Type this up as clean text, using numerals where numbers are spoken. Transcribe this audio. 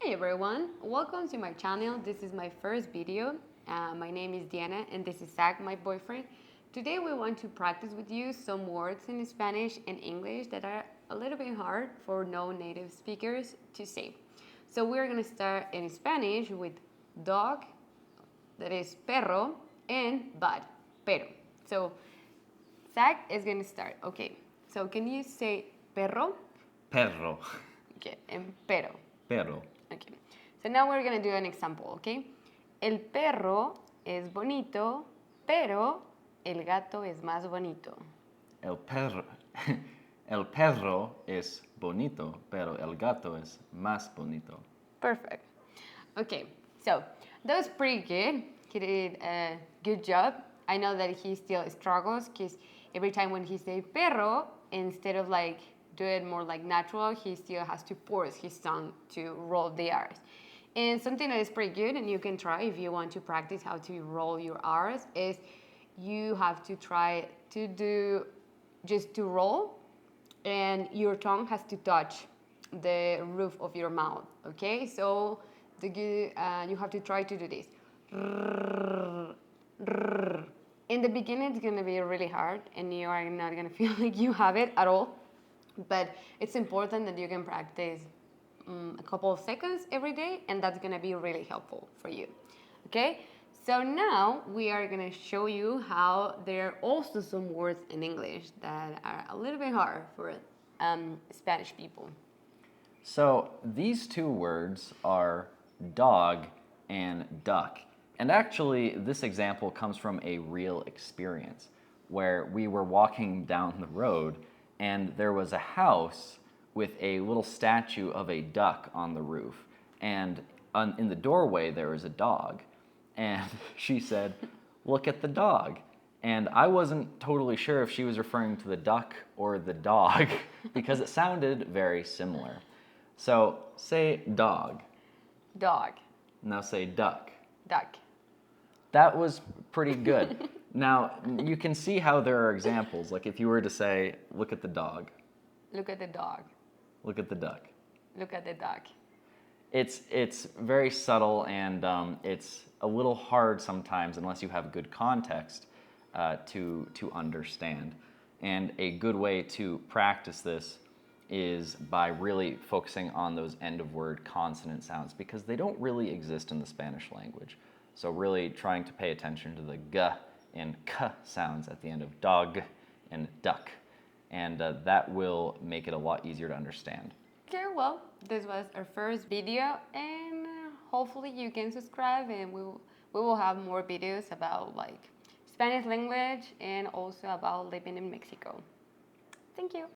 Hi everyone, welcome to my channel. This is my first video. My name is Diana and this is Zach, my boyfriend. Today we want to practice with you some words in Spanish and English that are a little bit hard for non-native speakers to say. So we're going to start in Spanish with dog, that is perro, and bad, pero. So Zach is going to start. Okay, so can you say perro? Perro. Okay, and pero. Perro. Okay, so now we're gonna do an example, okay? El perro es bonito, pero el gato es más bonito. El perro. El perro es bonito, pero el gato es más bonito. Perfect. Okay, so that was pretty good. He did a good job. I know that he still struggles because every time when he says perro, instead of like do it more like natural, he still has to force his tongue to roll the R's. And something that is pretty good, and you can try if you want to practice how to roll your R's, is you have to try to do just to roll, and your tongue has to touch the roof of your mouth, okay? So you have to try to do this. In the beginning, it's gonna be really hard, and you are not gonna feel like you have it at all. But it's important that you can practice a couple of seconds every day, and that's gonna be really helpful for you. Okay? So now we are gonna show you how there are also some words in English that are a little bit hard for Spanish people. So these two words are dog and duck. And actually, this example comes from a real experience where we were walking down the road and there was a house with a little statue of a duck on the roof. And in the doorway, there was a dog. And she said, "Look at the dog." And I wasn't totally sure if she was referring to the duck or the dog because it sounded very similar. So say dog. Dog. Now say duck. Duck. That was pretty good. Now, you can see how there are examples. Like if you were to say, look at the dog. Look at the dog. Look at the duck. Look at the duck. It's very subtle and it's a little hard sometimes unless you have good context to understand. And a good way to practice this is by really focusing on those end of word consonant sounds because they don't really exist in the Spanish language. So really trying to pay attention to the g and k sounds at the end of dog and duck. And that will make it a lot easier to understand. Okay, well, this was our first video, and hopefully you can subscribe, and we will have more videos about like Spanish language and also about living in Mexico. Thank you.